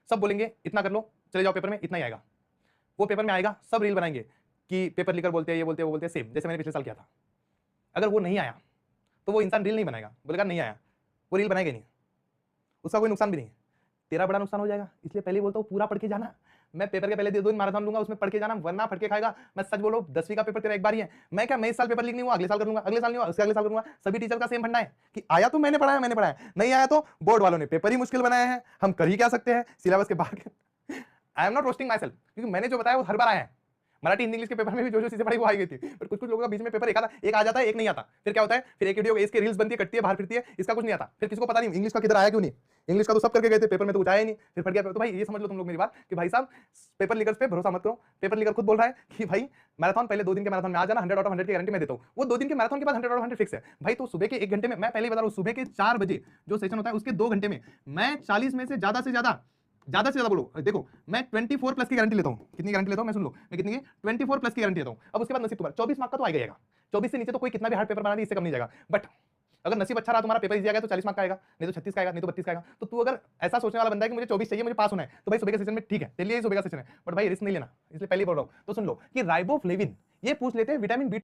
सब बोलेंगे इतना कर लो, चले जाओ पेपर में इतना ही आएगा। वो पेपर में आएगा, सब रील बनाएंगे कि पेपर लीकर बोलते हैं, ये बोलते हैं, वो बोलते हैं, सेम जैसे मैंने पिछले साल किया था। अगर वो नहीं आया तो वो इंसान रील नहीं बनाएगा, बोलेगा नहीं आया, वो रील बनाएगा नहीं, उसका कोई नुकसान भी नहीं है। तेरा बड़ा नुकसान हो जाएगा, इसलिए पहले बोलता हूँ पूरा पढ़ के जाना। मैं पेपर के पहले 2 दिन मैराथन लूंगा, उसमें पढ़ के जाना, वरना फटके खाएगा। मैं सच बोलो, 10वीं का पेपर तेरा एक बार ही है। मैं क्या, मैं इस साल पेपर लीक नहीं हुआ, अगले साल करूंगा, अगले साल नहीं हुआ उसके अगले साल करूंगा। सभी टीचर का सेम फंडा है कि आया तो मैंने पढ़ाया, नहीं आया तो बोर्ड वालों ने पेपर ही मुश्किल बनाया है, हम कर ही क्या सकते हैं सिलेबस के बाहर। I am not roasting my self, क्योंकि मैंने जो बताया वो हर बार आया है। मराठी हिंदी इंग्लिश के पेपर में भी जो चीजें पढ़ाई वो आई गई थी, पर कुछ लोगों का बीच में पेपर एक आ जाता है, एक नहीं आता। फिर क्या होता है, फिर एक वीडियो इसके रील्स बनती है, कटती है, बाहर फिरती है, इसका कुछ नहीं आता। फिर किसी को पता नहीं इंग्लिश का किधर आया क्यों नहीं, इंग्लिश का तो सब करके गए थे, पेपर में तो कुछ आया ही नहीं, फिर फट गया। तो भाई ये समझ लो तुम लोग मेरी बात कि भाई साहब पेपर लीकर्स पे भरोसा मत करो। पेपर लीकर खुद बोल रहा है कि भाई मैराथन पहले 2 दिन के मैराथन में आ जाना, 100 आउट ऑफ 100 की गारंटी मैं देता हूँ। वो 2 दिन के मैराथन के बाद 100 आउट ऑफ 100 फिक्स है भाई। तो सुबह के 1 घंटे में, मैं पहले ही बता रहा हूँ, सुबह के 4 बजे जो सेशन होता है उसके 2 घंटे में मैं 40 में से ज्यादा बोलो, देखो मैं 24 प्लस की गारंटी लेता हूं। कितनी गारंटी लेता हूं मैं, सुन लो, मैं कितनी की 24 प्लस की गारंटी लेता हूं। अब उसके बाद नसीब तुम्हारा 24 मार्क का तो आएगा ही आएगा। 24 से नीचे तो कोई कितना भी हार्ड पेपर बना दे, इससे कम नहीं जाएगा। बट अगर नसीब अच्छा रहा, तुम्हारा पेपर इजी आ गया तो 40 मार्क का आएगा, नहीं तो 36 का आएगा, नहीं तो 32 का आएगा। तो तू अगर ऐसा सोचने वाला बंदा है कि मुझे 24 चाहिए, मुझे पास होना है, तो भाई सुबह के सेशन में ठीक है, तेरे लिए सुबह का सेशन है, बट भाई रिस्क नहीं लेना। इसलिए पहले बोल रहा हूं। तो सुन लो कि राइबोफ्लेविन ये पूछ लेते हैं विटामिन बी